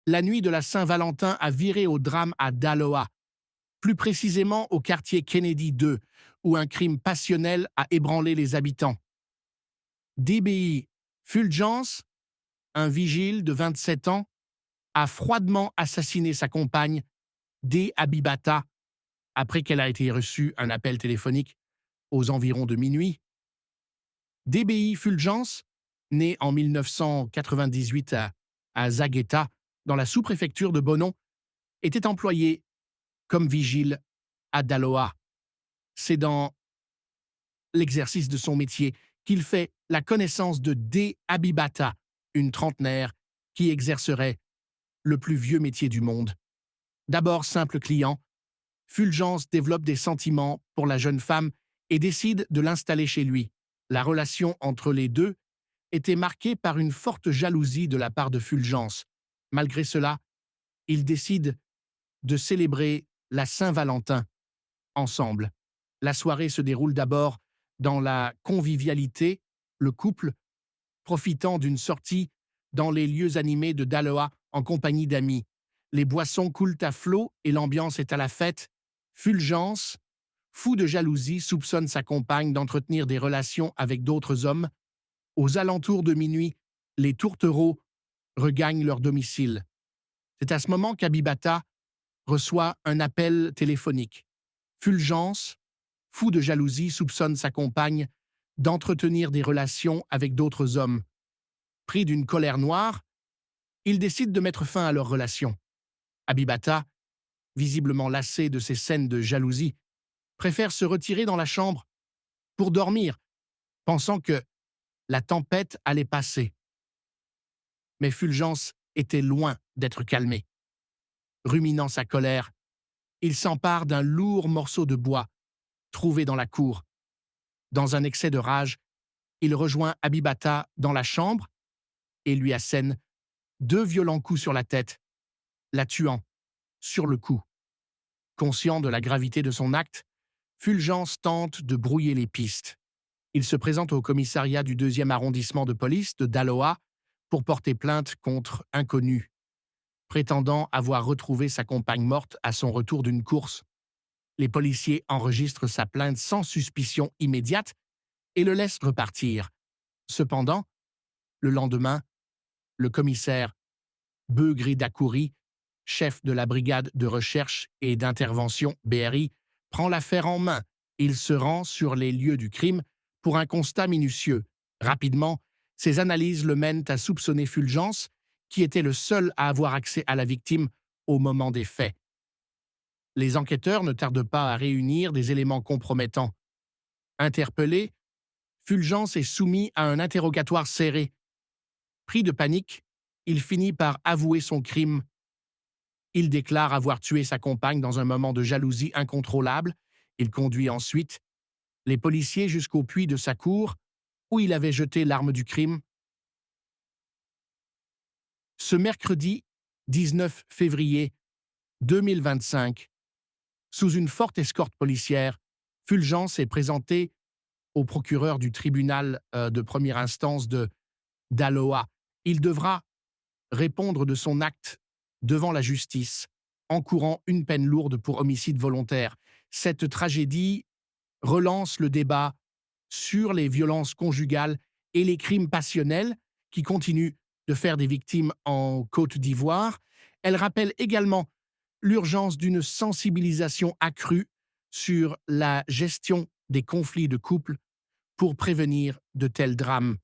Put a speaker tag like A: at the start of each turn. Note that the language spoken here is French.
A: la nuit de la Saint-Valentin a viré au drame à Daloa, plus précisément au quartier Kennedy 2, où un crime passionnel a ébranlé les habitants. DBI Fulgence, un vigile de 27 ans, a froidement assassiné sa compagne, D. Abibata, après qu'elle a été reçu un appel téléphonique aux environs de minuit. DBI Fulgence, né en 1998 à Zagueta, dans la sous-préfecture de Bonon, était employé comme vigile à Daloa. C'est dans l'exercice de son métier qu'il fait la connaissance de D. Abibata, une trentenaire qui exercerait le plus vieux métier du monde. D'abord simple client, Fulgence développe des sentiments pour la jeune femme et décide de l'installer chez lui. La relation entre les deux était marquée par une forte jalousie de la part de Fulgence. Malgré cela, ils décident de célébrer la Saint-Valentin ensemble. La soirée se déroule d'abord dans la convivialité, le couple profitant d'une sortie dans les lieux animés de Daloa en compagnie d'amis. Les boissons coulent à flot et l'ambiance est à la fête. Fulgence, fou de jalousie, soupçonne sa compagne d'entretenir des relations avec d'autres hommes. Aux alentours de minuit, les tourtereaux regagnent leur domicile. C'est à ce moment qu'Abibata reçoit un appel téléphonique. Fulgence, fou de jalousie, soupçonne sa compagne d'entretenir des relations avec d'autres hommes. Pris d'une colère noire, il décide de mettre fin à leur relation. Abibata, visiblement lassé de ces scènes de jalousie, préfère se retirer dans la chambre pour dormir, pensant que la tempête allait passer. Mais Fulgence était loin d'être calmé. Ruminant sa colère, il s'empare d'un lourd morceau de bois trouvé dans la cour. Dans un excès de rage, il rejoint Abibata dans la chambre et lui assène 2 violents coups sur la tête, la tuant sur le coup. Conscient de la gravité de son acte, Fulgence tente de brouiller les pistes. Il se présente au commissariat du 2e arrondissement de police de Daloa pour porter plainte contre inconnu, prétendant avoir retrouvé sa compagne morte à son retour d'une course. Les policiers enregistrent sa plainte sans suspicion immédiate et le laissent repartir. Cependant, le lendemain, le commissaire Beugri Dakouri, chef de la brigade de recherche et d'intervention BRI, prend l'affaire en main. Il se rend sur les lieux du crime pour un constat minutieux. Rapidement, ses analyses le mènent à soupçonner Fulgence, qui était le seul à avoir accès à la victime au moment des faits. Les enquêteurs ne tardent pas à réunir des éléments compromettants. Interpellé, Fulgence est soumis à un interrogatoire serré. Pris de panique, il finit par avouer son crime. Il déclare avoir tué sa compagne dans un moment de jalousie incontrôlable. Il conduit ensuite les policiers jusqu'au puits de sa cour, où il avait jeté l'arme du crime. Ce mercredi 19 février 2025, sous une forte escorte policière, Fulgence est présenté au procureur du tribunal de première instance de Daloa. Il devra répondre de son acte devant la justice, encourant une peine lourde pour homicide volontaire. Cette tragédie relance le débat sur les violences conjugales et les crimes passionnels qui continuent de faire des victimes en Côte d'Ivoire. Elle rappelle également l'urgence d'une sensibilisation accrue sur la gestion des conflits de couple pour prévenir de tels drames.